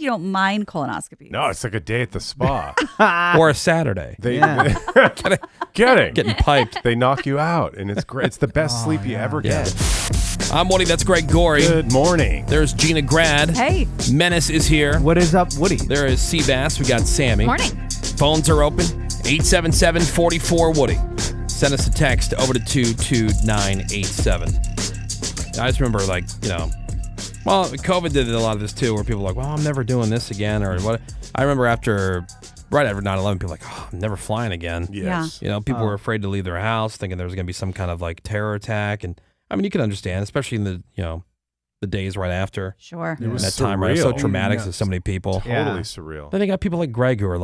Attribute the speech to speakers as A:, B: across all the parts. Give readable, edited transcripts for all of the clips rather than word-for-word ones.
A: you don't mind colonoscopies.
B: No, it's like a day at the spa.
C: Or a Saturday.
B: Getting
C: piped.
B: They knock you out, and it's great. It's the best sleep you ever get.
C: I'm Woody. That's Greg Gorey.
B: Good morning.
C: There's Gina Grad.
A: Hey.
C: Menace is here.
D: What is up, Woody?
C: There is Seabass. We got Sammy.
E: Morning.
C: Phones are open. 877-44-WOODY. Send us a text over to 22987. I just remember, well, COVID did a lot of this too, where people were like, well, I'm never doing this again, or what. I remember right after 9/11, people were like, oh, I'm never flying again.
B: Yes.
C: You know, people were afraid to leave their house, thinking there was going to be some kind of terror attack, and I mean, you can understand, especially in the days right after.
A: Sure.
B: It was
C: that time, right? It was so traumatic to so many people.
B: Totally surreal.
C: Then they got people like Greg who are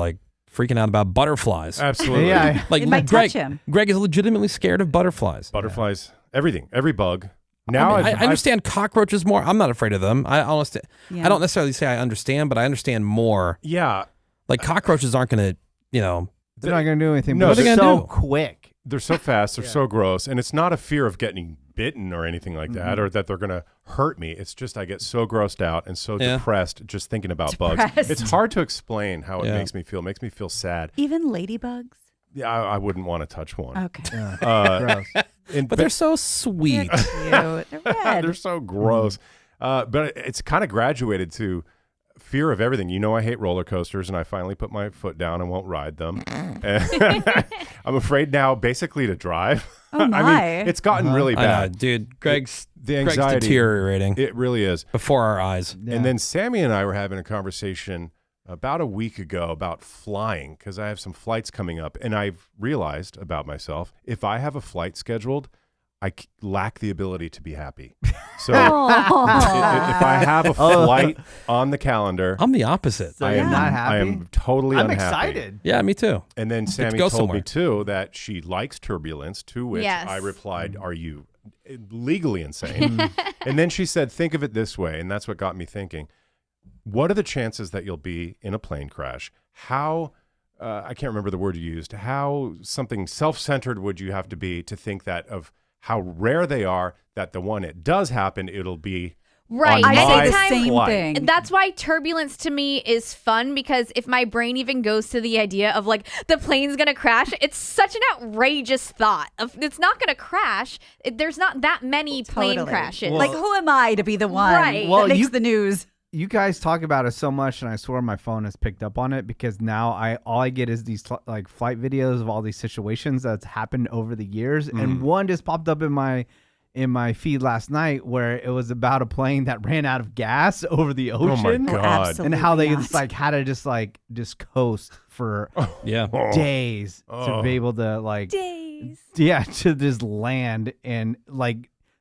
C: freaking out about butterflies.
B: Absolutely.
D: Yeah.
A: It might touch him.
C: Greg is legitimately scared of butterflies.
B: Butterflies, everything, every bug.
C: Now I understand cockroaches more. I'm not afraid of them. I don't necessarily say I understand, but I understand more.
B: Yeah.
C: Like cockroaches aren't going to,
D: They're not going to do anything.
B: No,
D: but
C: they're
D: they're
C: gonna
D: so
C: do?
D: quick.
B: They're so fast. They're so gross. And it's not a fear of getting bitten or anything like that, or that they're going to hurt me. It's just I get so grossed out and so depressed just thinking about bugs. It's hard to explain how it makes me feel. It makes me feel sad.
A: Even ladybugs?
B: Yeah, I wouldn't want to touch one.
A: Okay.
D: Gross.
C: but they're so sweet.
A: They're cute. They're red.
B: They're so gross. But it's kind of graduated to fear of everything. You know, I hate roller coasters, and I finally put my foot down and won't ride them. I'm afraid now basically to drive.
A: Oh, my.
B: I mean, it's gotten really
C: I know,
B: bad.
C: dude. Greg's
B: anxiety,
C: deteriorating.
B: It really is.
C: Before our eyes.
D: Yeah.
B: And then Sammy and I were having a conversation about a week ago about flying, because I have some flights coming up, and I've realized about myself, if I have a flight scheduled, I lack the ability to be happy. So if I have a flight on the calendar,
C: I'm the opposite.
D: So you're not happy?
B: I am totally
D: I'm
B: unhappy.
D: excited.
C: Yeah, me too.
B: And then Sammy
C: go
B: told
C: somewhere.
B: me too that she likes turbulence, to which
E: Yes.
B: I replied, are you legally insane? And then she said, think of it this way, and that's what got me thinking. What are the chances that you'll be in a plane crash? How, I can't remember the word you used, how something self-centered would you have to be to think that of how rare they are, that the one it does happen, it'll be
E: Right.
B: on
A: I say
B: my
A: the same
B: flight.
A: thing.
E: That's why turbulence to me is fun, because if my brain even goes to the idea of the plane's gonna crash, it's such an outrageous thought. It's not gonna crash. There's not that many plane
A: Totally.
E: crashes.
A: Like, who am I to be the one
E: Right.
D: Well,
A: that makes
D: you-
A: the news?
D: You guys talk about it so much, and I swear my phone has picked up on it, because now all I get is these flight videos of all these situations that's happened over the years, and one just popped up in my feed last night where it was about a plane that ran out of gas over the ocean.
B: Oh my God.
A: Absolutely
D: And how they
A: not.
D: had to just coast for
C: Yeah.
D: days to be able to
A: Days.
D: to just land, and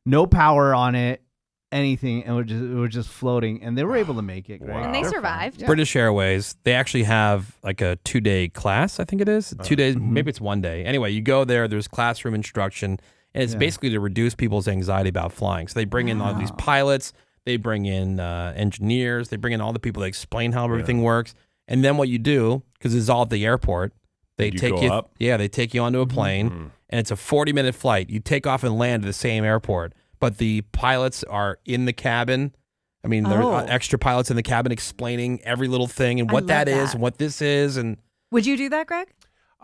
D: no power on it, anything, and it was just floating, and they were able to make it. Greg.
E: And they
D: They're
E: survived.
D: fine.
C: British Airways, they actually have a 2-day class, I think it is. 2 days, maybe it's 1 day. Anyway, you go there, there's classroom instruction, and it's basically to reduce people's anxiety about flying. So they bring in all these pilots, they bring in engineers, they bring in all the people that explain how everything works. And then what you do, because it's all at the airport, they take you
B: up?
C: Yeah, they take you onto a plane, and it's a 40-minute flight. You take off and land at the same airport, but the pilots are in the cabin. I mean, there are extra pilots in the cabin explaining every little thing and what that is and what this is. And
A: Would you do that, Greg?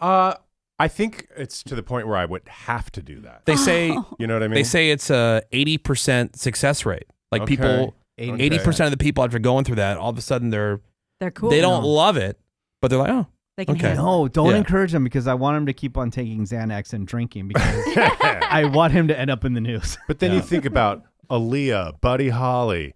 B: I think it's to the point where I would have to do that.
C: they say,
B: You know what I mean?
C: they say it's a 80% success rate. Like
B: Okay.
C: people,
D: 80%.
C: 80% of the people after going through that, all of a sudden
A: They're cool.
C: they don't love it, but they're like, oh,
A: They can
C: okay.
A: handle
D: No, don't
C: Yeah.
D: encourage him, because I want him to keep on taking Xanax and drinking, because I want him to end up in the news.
B: But then you think about Aaliyah, Buddy Holly,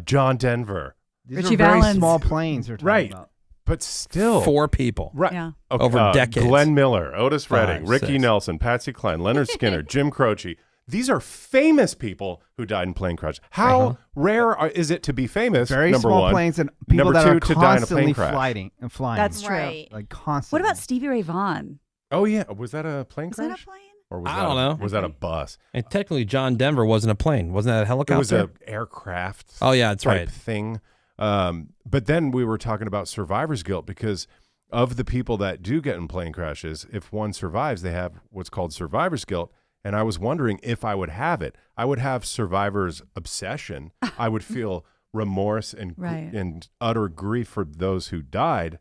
B: John Denver.
D: These
A: Richie
D: are very
A: Valens.
D: small planes you're talking
B: Right.
D: about.
B: But still.
C: 4 people.
B: Right.
A: Yeah.
B: Okay,
C: Over decades.
B: Glenn Miller, Otis Redding,
C: 5,
B: Ricky
C: 6.
B: Nelson, Patsy Cline, Leonard Skinner, Jim Croce. These are famous people who died in plane crashes. How rare is it to be famous?
D: Very
B: number
D: small
B: one.
D: planes and people
B: Number
D: that
B: two,
D: are
B: to die in a
D: constantly
B: plane crash.
D: flying.
A: That's true.
E: Right.
D: Constantly.
A: What about Stevie Ray Vaughan?
B: Oh, yeah. Was that a plane
A: Was
B: crash?
A: that a plane?
B: Or was
C: I
B: that
C: don't know.
B: Was that a bus?
C: And technically, John Denver wasn't a plane. Wasn't that a
B: It
C: helicopter?
B: was an aircraft
C: Oh, yeah, that's
B: type
C: right.
B: thing. But then we were talking about survivor's guilt, because of the people that do get in plane crashes, if one survives, they have what's called survivor's guilt. And I was wondering if I would have it. I would have survivor's obsession. I would feel remorse and
A: Right.
B: and utter grief for those who died,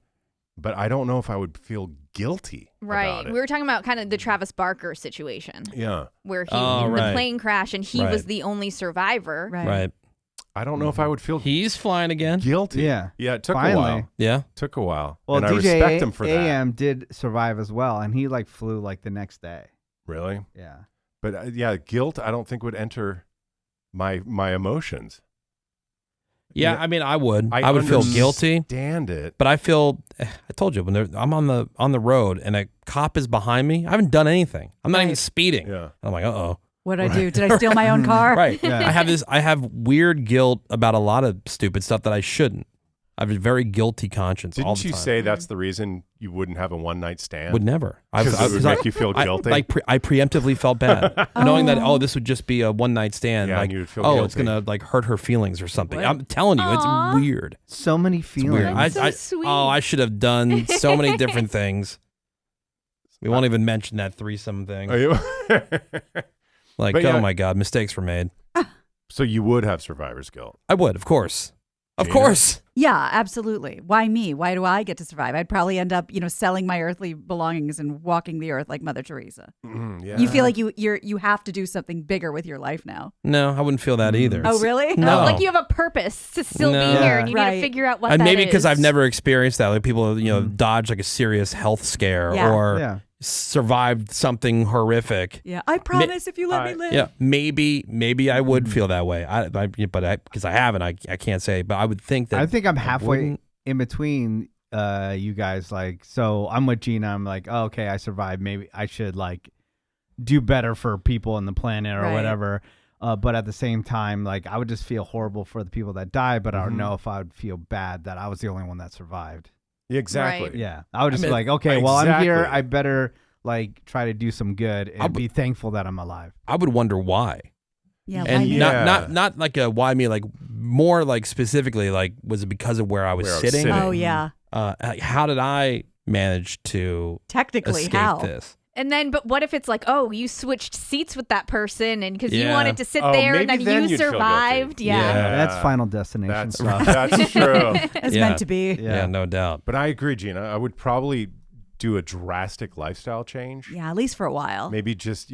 B: but I don't know if I would feel guilty
E: Right.
B: about it.
E: We were talking about kind of the Travis Barker situation
B: Yeah.
E: where he
C: Oh,
E: in
C: right.
E: the plane crash and he
C: Right.
E: was the only survivor.
A: Right.
C: Right.
B: I don't know if I would feel
C: He's flying again.
B: guilty.
D: Yeah.
B: Yeah, it took a
D: Finally.
B: while.
C: Yeah.
B: Took a while.
D: Well,
B: and I
D: DJ
B: respect him for that.
D: AM did survive as well, and he like flew like the next day.
B: Really?
D: Yeah.
B: But yeah, guilt I don't think would enter my emotions.
C: Yeah.
B: Yeah.
C: I mean, I would. I would feel guilty.
B: Understand it.
C: But I feel, I told you, I'm on the road and a cop is behind me, I haven't done anything. I'm not even
A: Right.
C: speeding.
B: Yeah.
C: I'm like, uh-oh.
A: What did I do? Did I steal my own car?
C: Right.
D: Yeah.
C: I have weird guilt about a lot of stupid stuff that I shouldn't. I have a very guilty conscience all
B: Didn't
C: the
B: you
C: time.
B: say that's the reason you wouldn't have a one-night stand?
C: Would never.
B: Because it would make you feel guilty?
C: I preemptively felt bad, knowing that this would just be a one night stand.
B: Yeah,
C: like,
B: and you would feel
C: it's
B: guilty.
C: gonna like hurt her feelings or something.
A: What?
C: I'm telling you,
E: Aw.
C: it's weird.
D: So many
C: It's
D: feelings.
C: weird.
E: That's so sweet.
C: I should have done so many different things. We won't even mention that threesome thing.
B: Are you-
C: Like,
B: But yeah.
C: oh my God, mistakes were made.
B: So you would have survivor's guilt.
C: I would, of course. Of
B: Gina?
C: course.
A: Yeah, absolutely. Why me? Why do I get to survive? I'd probably end up, selling my earthly belongings and walking the earth like Mother Teresa.
B: Yeah.
A: You feel like you have to do something bigger with your life now.
C: No, I wouldn't feel that either.
A: Oh, really?
C: No.
E: Oh, like you have a purpose to still
C: No.
E: be here and you need
A: Right.
E: to figure out what
C: And
E: that
C: maybe because
E: is.
C: I've never experienced that. Like people, dodge like a serious health scare
A: Yeah.
C: or
D: Yeah.
C: survived something horrific.
A: Yeah, I promise if you let me live.
C: Yeah, maybe I would feel that way. Because I haven't, I can't say. But I would think that.
D: I think I'm halfway
C: wouldn't.
D: in between you guys. Like, so I'm with Gina. I'm like, oh, okay, I survived. Maybe I should like do better for people on the planet or
A: Right.
D: whatever. But at the same time, like, I would just feel horrible for the people that died. But I
C: Mm-hmm.
D: don't know if I would feel bad that I was the only one that survived.
B: Yeah, exactly.
E: Right.
D: Yeah, I would just
C: mean,
D: be like, okay, well, I'm here.
B: exactly.
D: I better like try to do some good and be thankful that I'm alive.
C: I would wonder why.
A: Yeah, why
C: And
A: me?
B: Yeah.
C: not like a why me, like more like specifically, like was it because of where I was
B: Where I was
C: sitting?
B: sitting.
A: Oh, yeah.
C: How did I manage to
A: Technically,
C: escape
A: how?
C: this?
E: And then, but what if it's like, oh, you switched seats with that person and because you
C: Yeah.
E: wanted to sit
B: Oh,
E: there and
B: maybe
E: then
B: then
E: you
B: you'd feel
E: survived?
B: guilty.
E: Yeah.
D: That's Final Destination
B: That's
D: stuff.
B: that's true.
A: It's
C: Yeah.
A: meant to be.
C: Yeah, no doubt.
B: But I agree, Gina. I would probably do a drastic lifestyle change.
A: Yeah, at least for a while.
B: Maybe just,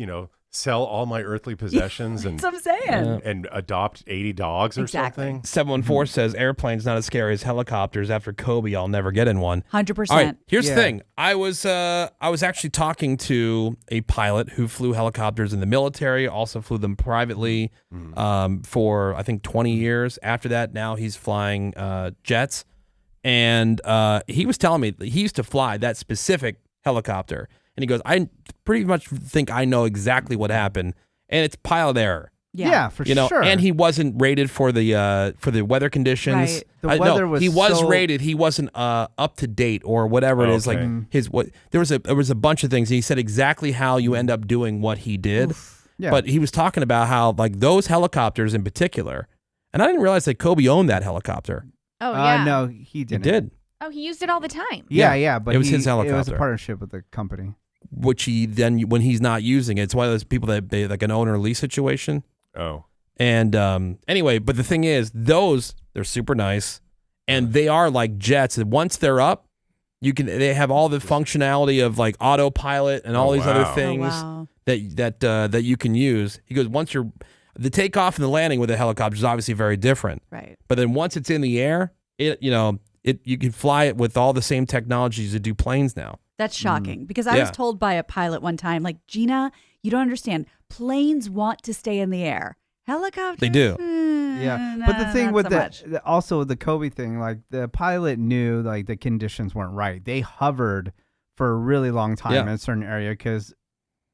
B: sell all my earthly possessions and
A: That's what I'm saying.
B: and adopt 80 dogs or
A: Exactly.
B: something.
C: 714 says airplanes not as scary as helicopters. After Kobe, I'll never get in one.
A: 100%.
C: All right, here's
D: Yeah.
C: the thing. I was actually talking to a pilot who flew helicopters in the military, also flew them privately for I think 20 years. After that, now he's flying jets, and he was telling me that he used to fly that specific helicopter, and he goes, "I pretty much think I know exactly what happened, and it's pilot error."
D: Yeah, for
C: You know,
D: sure.
C: and he wasn't rated for the weather conditions.
A: Right.
D: The weather was
C: he was
D: so-
C: rated. He wasn't up to date or whatever it is. Like
B: Okay.
C: his what there was a bunch of things. He said exactly how you end up doing what he did.
D: Yeah.
C: But he was talking about how like those helicopters in particular, and I didn't realize that Kobe owned that helicopter.
E: Oh, yeah.
D: No, he
C: He
D: didn't.
C: did,
E: Oh, he used it all the time.
C: Yeah.
D: Yeah, but
C: It was his
D: It was
C: helicopter.
D: a partnership with the company.
C: which he then when he's not using it, it's one of those people that they like an owner lease situation.
B: Oh.
C: And anyway, but the thing is, they're super nice, and they are like jets. And once they're up, they have all the functionality of like autopilot and all
B: Oh,
C: these other
B: wow.
C: things
A: wow.
C: that you can use. He goes, once the takeoff and the landing with a helicopter is obviously very different,
A: Right.
C: but then once it's in the air, you can fly it with all the same technologies that do planes now.
A: That's shocking because I was
C: Yeah.
A: told by a pilot one time, like, Gina, you don't understand. Planes want to stay in the air. Helicopters?
C: They do.
D: Yeah,
A: Nah,
D: but the thing
A: not
D: with
A: so much.
D: also the Kobe thing, like the pilot knew like the conditions weren't right. They hovered for a really long time
C: Yeah.
D: in a certain area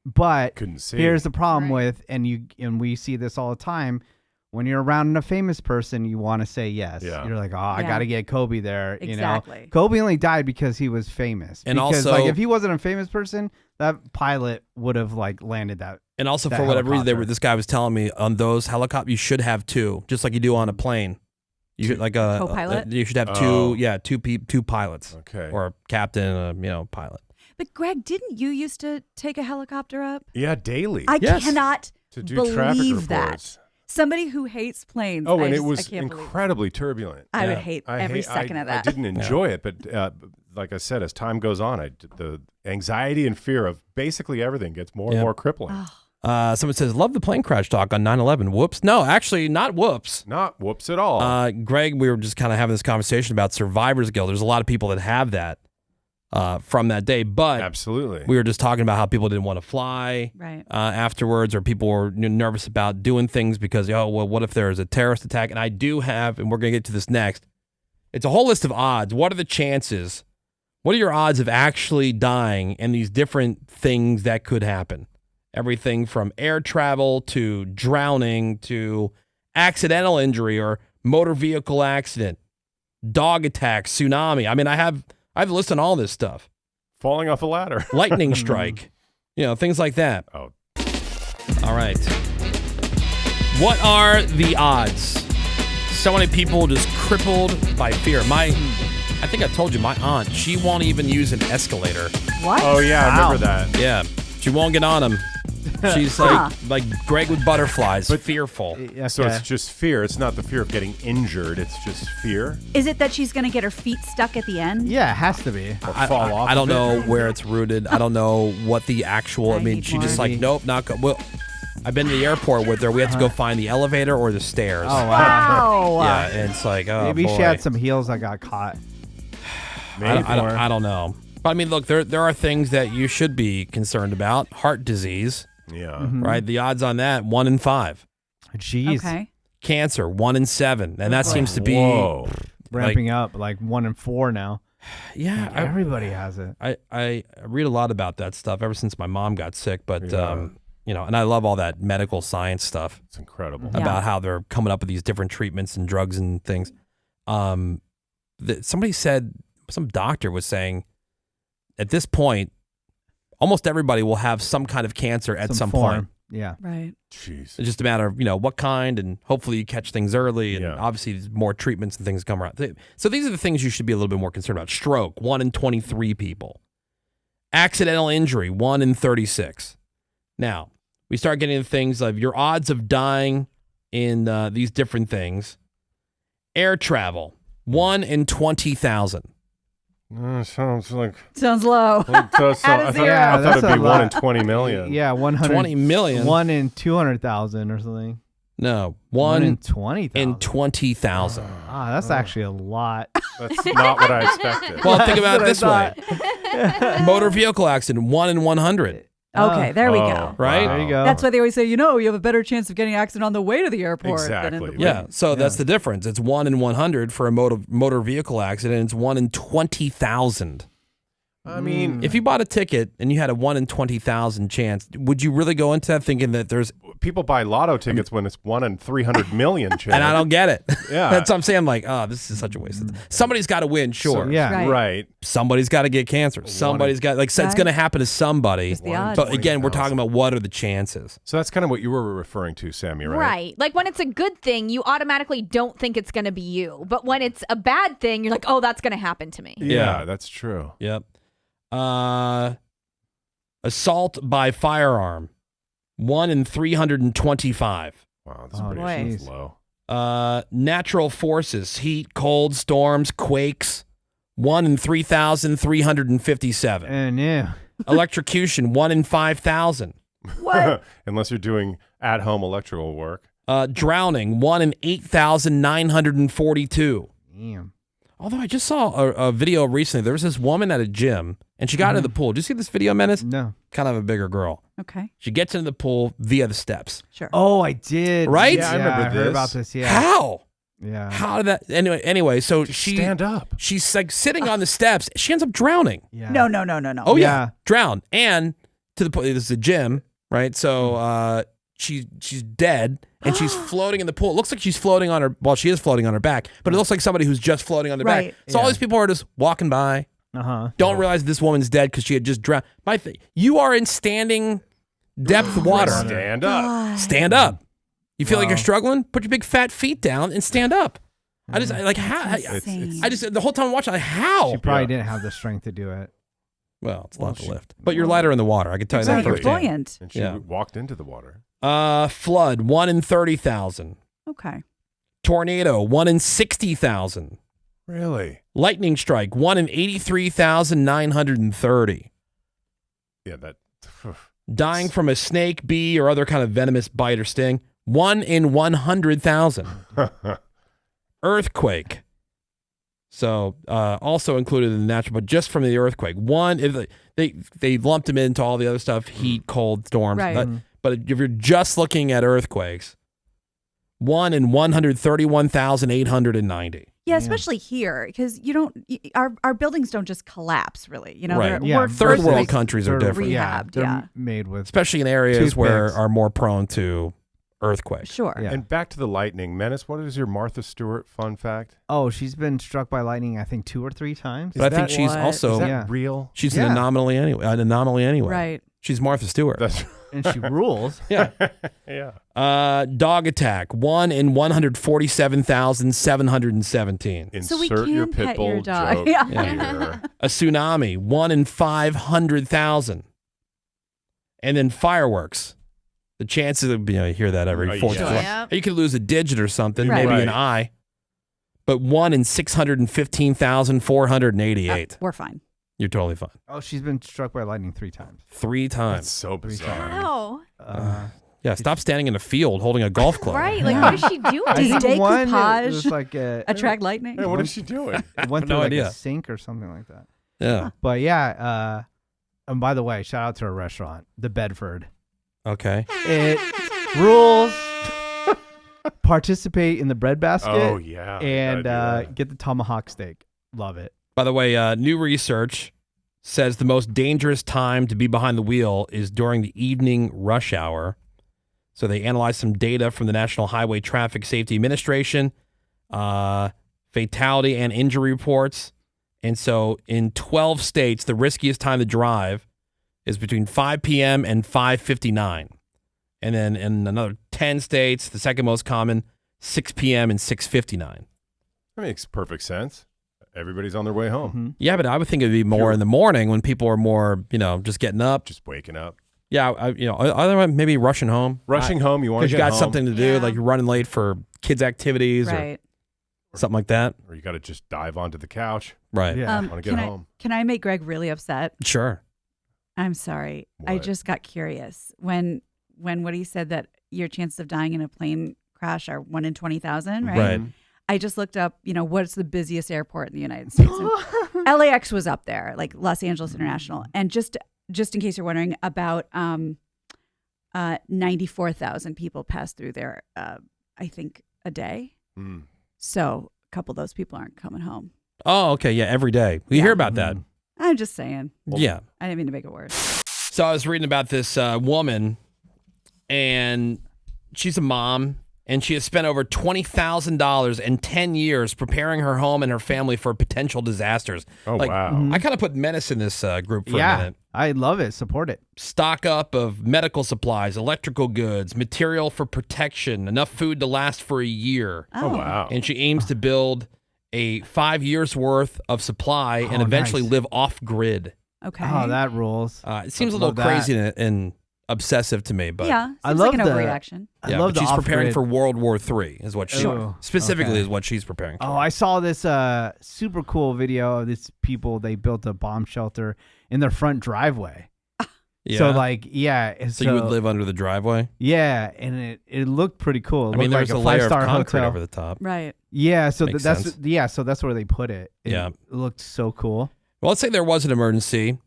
D: but
B: Couldn't see.
D: here's the problem
E: Right.
D: with, and we see this all the time. When you're around a famous person, you want to say yes.
B: Yeah.
D: You're like, oh, I
A: Yeah.
D: got to get Kobe there. You know,
A: Exactly.
D: Kobe only died because he was famous.
C: And
D: because,
C: also-
D: like, if he wasn't a famous person, that pilot would have like landed that.
C: And also,
D: That
C: for whatever reason,
D: helicopter.
C: this guy was telling me on those helicopters, you should have two, just like you do on a plane. You should like a
A: Co-pilot?
C: you should have
B: Oh.
C: two pilots,
B: Okay.
C: or a captain and a pilot.
A: But Greg, didn't you used to take a helicopter up?
B: Yeah, daily.
A: I
C: Yes.
A: cannot
B: to do traffic
A: believe that.
B: reports.
A: Somebody who hates planes.
B: Oh, and
A: I
B: it was
A: can't believe it.
B: incredibly turbulent.
A: I would hate every second of that.
B: I didn't enjoy it, but like I said, as time goes on, the anxiety and fear of basically everything gets more and more crippling.
C: Someone says, love the plane crash talk on 9/11. Whoops. No, actually, not whoops.
B: Not whoops at all.
C: Greg, we were just kind of having this conversation about survivor's guilt. There's a lot of people that have that from that day, but
B: Absolutely.
C: we were just talking about how people didn't want to fly afterwards, or people were nervous about doing things because, oh, well, what if there's a terrorist attack? And I do have, and we're going to get to this next, it's a whole list of odds. What are the chances? What are your odds of actually dying and these different things that could happen? Everything from air travel to drowning to accidental injury or motor vehicle accident, dog attack, tsunami. I mean, I have a list on all this stuff.
B: Falling off a ladder.
C: Lightning strike. Things like that.
B: Oh.
C: All right. What are the odds? So many people just crippled by fear. I think I told you, my aunt, she won't even use an escalator.
A: What?
B: Oh, yeah, I remember that.
C: Yeah. She won't get on them. She's like Greg with butterflies, but fearful.
B: So it's just fear. It's not the fear of getting injured. It's just fear.
A: Is it that she's going to get her feet stuck at the end?
D: Yeah, it has to be.
B: Or fall off.
C: I don't know where it's rooted. I don't know what the actual. I mean,
A: need
C: she just
A: more.
C: like, nope, not go. Well, I've been to the airport with her. We had to go find the elevator or the stairs.
D: Oh, wow.
A: Wow.
C: Yeah, and it's like, oh,
D: Maybe
C: boy.
D: she had some heels that got caught.
C: I don't know. But I mean, look, there are things that you should be concerned about. Heart disease,
B: Yeah.
C: right? The odds on that, 1 in 5.
D: Jeez.
A: Okay.
C: Cancer, 1 in 7, and that seems to be
B: Whoa.
D: Ramping up like 1 in 4 now.
C: Yeah,
D: Everybody has it.
C: I read a lot about that stuff ever since my mom got sick, but and I love all that medical science stuff
B: It's incredible.
A: Yeah.
C: about how they're coming up with these different treatments and drugs and things. Somebody said, some doctor was saying, at this point, almost everybody will have some kind of cancer at some
D: form.
C: point.
D: Yeah.
A: Right.
B: Jeez.
C: It's just a matter of, what kind, and hopefully you catch things early, and obviously there's more treatments and things come around. So these are the things you should be a little bit more concerned about. Stroke, 1 in 23 people. Accidental injury, 1 in 36. Now, we start getting into things like your odds of dying in these different things. Air travel, 1 in 20,000.
B: Sounds like.
A: Sounds low.
B: It does sound,
A: Out of
B: I thought,
A: zero.
B: I thought
D: That's
B: it'd
D: a
B: be
D: lot.
B: 1 in 20 million.
D: Yeah, 100.
C: 20 million?
D: 1 in 200,000 or something.
C: No,
D: 1
C: 1
D: in 20,000.
C: in 20,000.
D: Ah, that's actually a lot.
B: That's not what I expected.
C: Well, think about it this
D: what
C: way. Motor vehicle accident, 1 in 100.
A: Okay, there we go.
C: Right?
D: There you go.
A: That's why they always say, you have a better chance of getting an accident on the way to the airport than in
B: Exactly.
A: the
C: Yeah, so that's the difference. It's 1 in 100 for a motor vehicle accident. It's 1 in 20,000.
B: I mean,
C: If you bought a ticket and you had a 1 in 20,000 chance, would you really go into that thinking that there's?
B: people buy lotto tickets when it's 1 in 300 million chance.
C: And I don't get it.
B: Yeah.
C: That's what I'm saying. I'm like, oh, this is such a waste of time. Somebody's got to win, sure.
B: So-
D: Yeah.
B: Right.
C: Somebody's got to get cancer. Somebody's got, so it's
A: Right.
C: going to happen to somebody.
A: It's the odds.
C: But again, we're talking about what are the chances.
B: So that's kind of what you were referring to, Sammy, right?
E: Right. Like when it's a good thing, you automatically don't think it's going to be you. But when it's a bad thing, you're like, oh, that's going to happen to me.
B: Yeah, that's true.
C: Yep. Assault by firearm, 1 in 325.
B: Wow, that's
D: Oh,
B: pretty
D: jeez.
B: low.
C: Natural forces, heat, cold, storms, quakes, 1 in 3,357.
D: And yeah.
C: Electrocution, 1 in 5,000.
A: What?
B: Unless you're doing at-home electrical work.
C: Drowning, 1 in 8,942.
D: Damn.
C: Although I just saw a video recently. There was this woman at a gym, and she got into the pool. Did you see this video, Menace?
D: No.
C: Kind of a bigger girl.
A: Okay.
C: She gets into the pool via the steps.
A: Sure.
D: Oh, I did.
C: Right?
B: Yeah, I remember
D: I heard
B: this.
D: about this. Yeah.
C: How?
D: Yeah.
C: How did that? Anyway, so she
B: Stand up.
C: she's like sitting on the steps. She ends up drowning.
D: Yeah.
A: No.
C: Oh yeah,
D: Yeah.
C: drowned. And to the point, this is a gym, right? So she's dead and she's floating in the pool. It looks like she's floating on her. Well, she is floating on her back, but it looks like somebody who's just floating on their
A: Right.
C: back. So all
D: Yeah.
C: these people are just walking by,
D: Uh-huh.
C: don't realize this woman's dead because she had just drowned. You are in standing depth water.
B: Stand up.
C: Stand up. You feel like
D: Wow.
C: you're struggling? Put your big fat feet down and stand up. I just like how.
A: Insane.
C: I just the whole time watching, like how.
D: She probably didn't have the strength to do it.
C: Well, it's not the lift, but you're lighter in the water. I can tell you that
A: Right, you're
C: firsthand.
A: buoyant.
B: And she
C: Yeah.
B: walked into the water.
C: Flood, 1 in 30,000.
A: Okay.
C: Tornado, 1 in 60,000.
B: Really?
C: Lightning strike, 1 in 83,930.
B: Yeah, that.
C: Dying from a snake, bee, or other kind of venomous bite or sting, 1 in 100,000. Earthquake. So also included in the natural, but just from the earthquake. If they lumped them into all the other stuff, heat, cold, storms.
A: Right.
C: But if you're just looking at earthquakes, 1 in 131,890.
A: Yeah, especially here, because our buildings don't just collapse, really. You know,
C: Right.
A: we're
C: Third world
A: earthquake
C: countries are different.
A: rehabbed.
D: They're
A: Yeah,
D: made with
C: Especially in areas where
D: toothpicks.
C: are more prone to earthquakes.
A: sure.
D: Yeah.
B: And back to the lightning. Menace, what is your Martha Stewart fun fact?
D: Oh, she's been struck by lightning, I think 2 or 3 times.
C: But I think
B: that-
C: she's
A: What?
C: also
B: Is that
D: Yeah.
B: real?
C: she's
D: Yeah.
C: an anomaly anyway.
A: Right.
C: She's Martha Stewart.
B: That's
D: And she rules.
C: Yeah.
B: yeah.
C: Dog attack, 1 in 147,717.
B: Insert
A: So we
B: your
A: can
B: pit
A: pet
B: bull
A: your dog.
B: joke
A: Yeah.
B: here.
C: A tsunami, 1 in 500,000. And then fireworks. The chances of you hear that every
B: Oh,
C: fourth
B: yeah.
C: floor.
E: Yeah.
C: You could lose a digit or something,
A: Right.
C: maybe an
B: Right.
C: eye. But 1 in 615,488.
A: We're fine.
C: You're totally fine.
D: Oh, she's been struck by lightning 3 times.
C: 3
B: That's
C: times.
B: so bizarre.
E: Wow.
C: Yeah, stop standing in a field holding a golf club.
E: Right. Like,
D: Yeah.
E: what is she doing?
D: I
A: Does
D: think one
A: decoupage
D: was like a
A: Attract lightning.
B: Hey, what is she doing?
D: it went
C: No
D: through like
C: idea.
D: a sink or something like that.
C: Yeah.
D: But yeah, and by the way, shout out to a restaurant, the Bedford.
C: Okay.
D: It rules. Participate in the bread basket.
B: Oh, yeah.
D: And
B: You gotta do that.
D: get the tomahawk steak. Love it.
C: By the way, new research says the most dangerous time to be behind the wheel is during the evening rush hour. So they analyzed some data from the National Highway Traffic Safety Administration, fatality and injury reports. And so in 12 states, the riskiest time to drive is between 5 p.m. and 5:59. And then in another 10 states, the second most common, 6 p.m. and 6:59.
B: That makes perfect sense. Everybody's on their way home.
D: Mhm.
C: Yeah, but I would think it would be more
B: Sure.
C: in the morning when people are more, just getting up.
B: Just waking up.
C: Yeah, otherwise maybe rushing home.
B: Rushing home, you want to
C: Because you
B: get
C: got
B: home,
C: something to do,
E: Yeah.
C: like you're running late for kids' activities
A: Right.
C: or something like that.
B: or you got to just dive onto the couch.
C: Right.
D: Yeah.
B: Want to get
A: can
B: home.
A: Can I make Greg really upset?
C: Sure.
A: I'm sorry. I
B: What?
A: just got curious when Woody said that your chances of dying in a plane crash are 1 in 20,000, right?
C: Right.
A: I just looked up, what's the busiest airport in the United States? And LAX was up there, like Los Angeles International. And just in case you're wondering, about 94,000 people pass through there, I think, a day.
B: Mm.
A: So a couple of those people aren't coming home.
C: Oh, okay. Yeah, every day. We hear about that.
A: I'm just saying.
C: Yeah.
A: I didn't mean to make it worse.
C: So I was reading about this woman, and she's a mom, and she has spent over $20,000 in 10 years preparing her home and her family for potential disasters.
B: Oh,
C: Like,
B: wow.
C: I kind of put Menace in this group for a
D: Yeah.
C: minute.
D: I love it. Support it.
C: Stock up of medical supplies, electrical goods, material for protection, enough food to last for a year.
B: Oh, wow.
C: And she aims to build a 5 years worth of supply and
D: Oh,
C: eventually
D: nice.
C: live off grid.
A: Okay.
D: Oh, that rules.
C: It seems a little
D: Love that.
C: crazy and obsessive to me, but
A: yeah. Seems
D: I
A: like
D: love
A: an
D: the-
A: overreaction.
D: I
C: yeah,
D: love
C: but
D: the
C: she's preparing
D: off-grid.
C: for World War III, is what she
D: Ooh,
C: specifically
D: okay.
C: is what she's preparing for.
D: Oh, I saw this super cool video of these people. They built a bomb shelter in their front driveway.
C: Yeah.
D: So like, yeah.
C: So you would live under the driveway?
D: Yeah, and it looked pretty cool. It
C: I mean,
D: looked
C: there's
D: like
C: a layer of
D: 5-star
C: concrete
D: hotel.
C: over the top.
A: Right.
D: Yeah, so
C: Makes
D: that's
C: sense.
D: so that's where they put it.
C: Yeah.
D: It looked so cool.
C: Well, let's say there was an emergency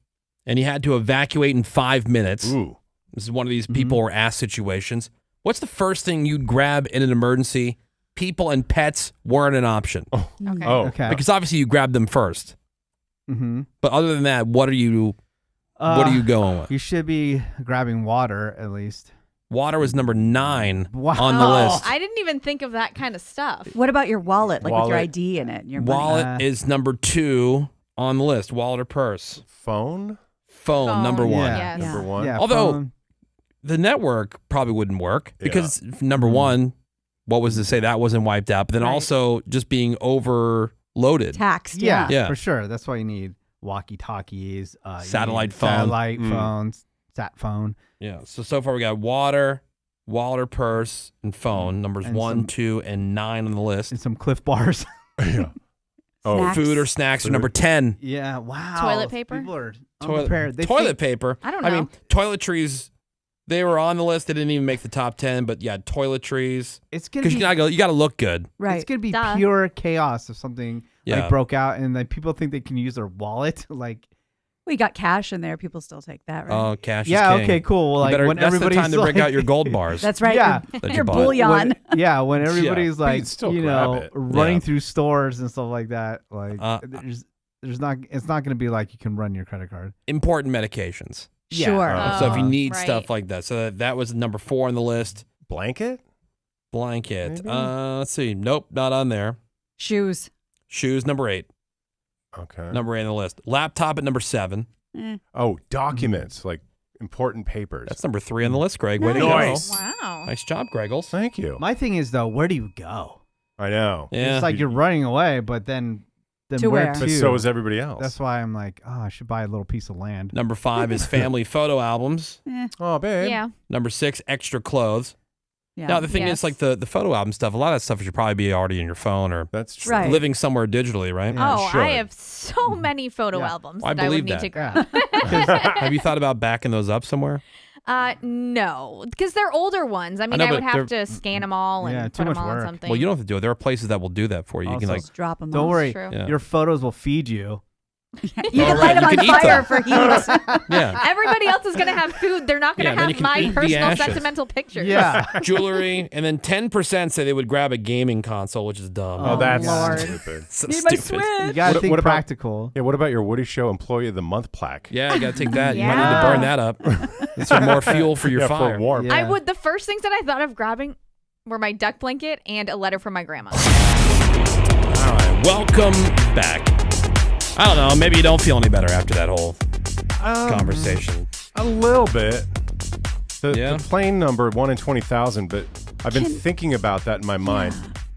C: and you had to evacuate in 5 minutes.
B: Ooh.
C: This is one of these
D: Mm-hmm.
C: people or ass situations. What's the first thing you'd grab in an emergency? People and pets weren't an option.
E: Okay.
B: Oh.
D: Okay.
C: Because obviously you grab them first.
D: Mm-hmm.
C: But other than that, what are you going with?
D: You should be grabbing water at least.
C: Water was number 9
D: Wow.
C: on the list.
E: I didn't even think of that kind of stuff.
A: What about your wallet, like with your
B: Wallet.
A: ID in it? And your money?
C: Wallet is number 2 on the list. Wallet or purse.
B: Phone?
C: Phone, number 1.
D: Yeah.
E: Yes.
B: Number one?
D: Yeah.
C: Although-
D: phone.
C: The network probably wouldn't work
B: Yeah.
C: because number 1, what was to say that wasn't wiped out, but then
A: Right.
C: also just being overloaded.
A: Taxed.
D: Yeah,
C: Yeah.
D: for sure. That's why you need walkie-talkies, you
C: Satellite
D: need
C: phone.
D: satellite
B: Mm.
D: phones, sat phone.
C: Yeah. So far we got water, wallet or purse, and phone. Numbers
D: And
C: 1,
D: some-
C: 2, and 9 on the list.
D: And some Cliff Bars.
B: Yeah. Oh,
A: Snacks.
C: Food or snacks are
B: Food.
C: number 10.
D: Yeah, wow.
E: Toilet paper?
D: People are
C: Toilet
D: unprepared. They
C: toilet
D: think-
C: paper.
E: I don't
C: I mean,
E: know.
C: toiletries. They were on the list. They didn't even make the top 10. But yeah, toiletries.
D: It's gonna
C: Because
D: be
C: you gotta look good.
A: Right.
D: It's gonna be
E: Duh.
D: pure chaos if something
C: Yeah.
D: like broke out, and then people think they can use their wallet. Like,
A: We got cash in there. People still take that, right?
C: Oh, cash
D: yeah,
C: is king.
D: okay, cool. Well,
C: You
D: like
C: better-
D: when
C: that's the
D: everybody's
C: time to break
D: like,
C: out your gold bars.
A: That's right.
D: Yeah.
A: Your,
C: That you
A: your
C: bought.
A: bullion.
D: when everybody's
B: But
D: like,
B: you'd still
D: you
B: grab
D: know,
B: it.
D: running
C: Yeah.
D: through stores and stuff like that. Like,
C: Uh,
D: there's not. It's not gonna be like you can run your credit card.
C: Important medications.
D: Yeah.
A: Sure.
C: So if you need
E: right.
C: stuff like that. So that was number 4 on the list.
B: Blanket?
C: Blanket.
B: Maybe?
C: Let's see. Nope, not on there.
A: Shoes.
C: Shoes, number 8.
B: Okay.
C: Number 8 on the list. Laptop at number 7.
A: Eh.
B: Oh, documents, like important papers.
C: That's number 3 on the list, Greg. Way to
B: Nice.
C: go.
E: Wow.
C: Nice job, Greggles.
B: Thank you.
D: My thing is though, where do you go?
B: I know.
C: Yeah.
D: It's like you're running away, but then
A: To
D: where
A: where?
D: to?
B: But so is everybody else.
D: That's why I'm like, oh, I should buy a little piece of land.
C: Number 5 is family photo albums.
B: Oh, babe.
E: Yeah.
C: Number 6, extra clothes.
A: Yeah.
C: Now, the thing
E: Yes.
C: is, like the photo album stuff, a lot of that stuff should probably be already in your phone or
B: That's true.
A: Right.
C: living somewhere digitally, right?
D: Yeah.
E: Oh,
B: Sure.
E: I have so many photo
D: Yeah.
E: albums
C: I
E: that I would
C: believe
E: need
C: that.
E: to grab.
C: Have you thought about backing those up somewhere?
E: No, because they're older ones. I mean,
C: know,
E: I would
C: but
E: have
C: they're-
E: to scan them all and
D: Yeah,
E: put
D: too
E: them
D: much
E: all on
D: work.
E: something.
C: Well, you don't have to do it. There are places that will do that for you. You can
D: Also,
C: like,
A: Just drop them
D: Don't
A: off.
D: worry,
E: true.
C: Yeah.
D: your photos will feed you.
A: You
C: Oh,
A: can
C: right.
A: light them
C: You
A: on
C: can eat
A: fire
C: them.
A: for heat.
C: yeah,
E: Everybody else is gonna have food. They're not gonna
C: Yeah, then you
E: have
C: can
E: my
C: eat the
E: personal
C: ashes.
E: sentimental pictures.
D: Yeah.
C: jewelry, and then 10% say they would grab a gaming console, which is dumb.
B: Oh, that's
A: Lord.
B: stupid.
C: so
A: Need my
C: stupid.
D: You
A: Switch.
D: gotta
B: What-
D: think
B: what about-
D: practical.
B: Yeah, what about your Woody Show Employee of the Month plaque?
C: Yeah, you got to take that. You might need to
E: Yeah.
C: burn that up. It's some more fuel for your
B: yeah,
C: fire.
B: for warmth.
D: Yeah.
E: I would. The first things that I thought of grabbing were my duck blanket and a letter from my grandma.
C: All right, welcome back. I don't know. Maybe you don't feel any better after that whole conversation.
B: A little bit. The,
C: Yeah.
B: the plane number 1 in 20,000, but I've been
A: Can-
B: thinking about that in my mind.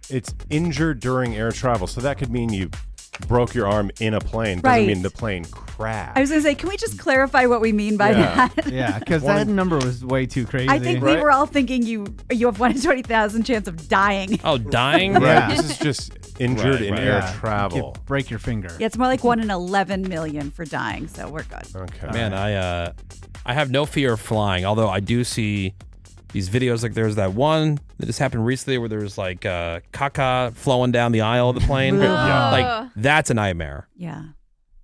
B: It's injured during air travel, so that could mean you broke your arm in a plane. Doesn't
A: Right.
B: mean the plane crashed.
A: I was going to say, can we just clarify what we mean by
B: Yeah.
A: that?
D: Yeah, because
B: One
D: that
B: in-
D: number was way too crazy.
A: I think we
B: Right.
A: were all thinking you have 1 in 20,000 chance of dying.
C: Oh, dying?
B: Right.
D: Yeah.
B: This is just injured in
C: Right.
B: air
D: Yeah, you
B: travel.
D: could break your finger.
A: Yeah, it's more like 1 in 11 million for dying, so we're good.
B: Okay.
C: Man, I have no fear of flying, although I do see these videos. Like there's that one that just happened recently where there's like caca flowing down the aisle of the plane.
B: Yeah.
C: Like that's a nightmare.
A: Yeah.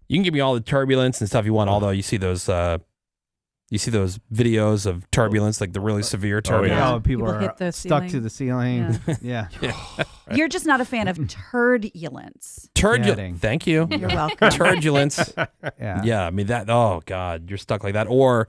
C: You can give me all the turbulence and stuff you want, although you see those videos of turbulence, like the really severe
B: Oh,
C: turbulence.
B: yeah.
D: How people,
A: People
D: are
A: hit the
D: stuck to
A: ceiling.
D: the ceiling. Yeah.
A: You're just not a fan of turbulence.
C: Turbulence. Thank you.
A: You're welcome.
C: Turbulence.
D: Yeah.
C: Yeah, I mean that. Oh God, you're stuck like that. Or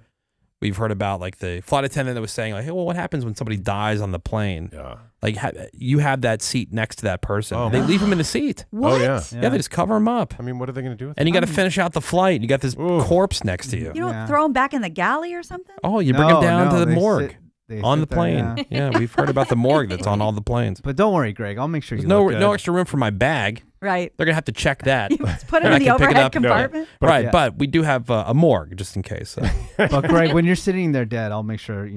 C: we've heard about like the flight attendant that was saying like, hey, well, what happens when somebody dies on the plane?
B: Yeah.
C: Like you have that seat next to that person.
B: Oh,
C: They
B: man.
C: leave him in the seat.
A: What?
B: Oh, yeah.
C: Yeah, they just cover him up.
B: I mean, what are they going to do with
C: And you
B: it?
C: got to finish out the flight. You got this
B: Ooh.
C: corpse next to you.
A: You don't
D: Yeah.
A: throw him back in the galley or something?
C: Oh, you bring him down to the
D: they
C: morgue
D: sit- they
C: on
D: sit
C: the
D: there,
C: plane.
D: yeah.
C: Yeah, we've heard about the morgue that's on all the planes.
D: But don't worry, Greg. I'll make sure
C: There's
D: you
C: no
D: look good.
C: no extra room for my bag.
A: Right.
C: They're gonna have to check that.
A: Let's put it
C: And
A: in
C: I
A: the
C: can pick it
A: overhead
C: up.
A: compartment.
C: Right,
D: Yeah.
C: but we do have a morgue just in case.
D: But Greg, when you're sitting there dead, I'll make sure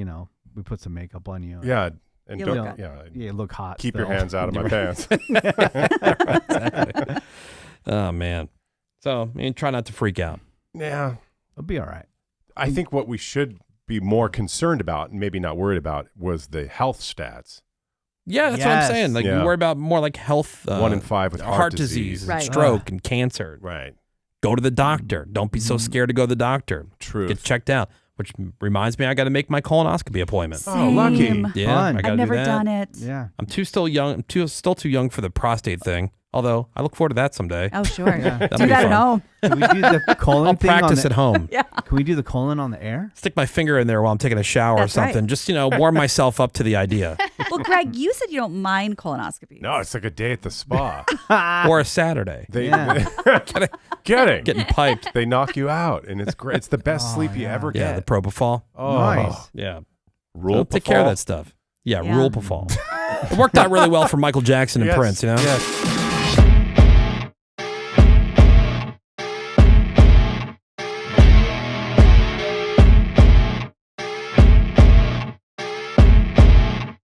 D: we put some makeup on you.
B: Yeah. And
A: You
B: don't,
A: look
B: yeah.
D: Yeah, look hot.
B: Keep your
D: still.
B: hands out of my pants.
C: Exactly. Oh man. So try not to freak out.
B: Yeah.
D: It'll be all right.
B: I think what we should be more concerned about and maybe not worried about was the health stats.
C: Yeah, that's what I'm
D: Yes.
C: saying. Like
B: Yeah.
C: we worry about more like health.
B: 1 in 5 with
C: heart disease, and
A: Right.
C: stroke, and cancer.
B: Right.
C: Go to the doctor. Don't be so scared to go to the doctor.
B: Truth.
C: Get checked out. Which reminds me, I got to make my colonoscopy appointment.
B: Oh, lucky.
A: Same.
C: Yeah,
D: Fun.
C: I got to
A: I've never
C: do that.
A: done it.
D: Yeah.
C: I'm still young. Still too young for the prostate thing. Although I look forward to that someday.
A: Oh, sure.
D: Yeah.
C: That'll
A: Do
C: be
A: that
C: fun.
A: at home.
D: Can we do the colon
C: I'll
D: thing on
C: practice
D: the,
C: at home.
A: Yeah.
D: Can we do the colon on the air?
C: Stick my finger in there while I'm taking a shower
A: That's
C: or something.
A: right.
C: Just warm myself up to the idea.
A: Well, Greg, you said you don't mind colonoscopies.
B: No, it's like a day at the spa.
C: Or a Saturday.
B: They
D: Yeah.
B: getting
C: Getting piped.
B: they knock you out, and it's great. It's the best
D: Oh,
B: sleep you
D: yeah.
B: ever
C: Yeah, the
B: get.
C: propofol.
B: Oh,
D: Nice.
C: Yeah.
B: Rule
C: They'll take care of that stuff. Yeah,
A: Yeah.
C: Rule Pafol. It worked out really well for Michael Jackson and
B: Yes,
C: Prince,
B: Yes.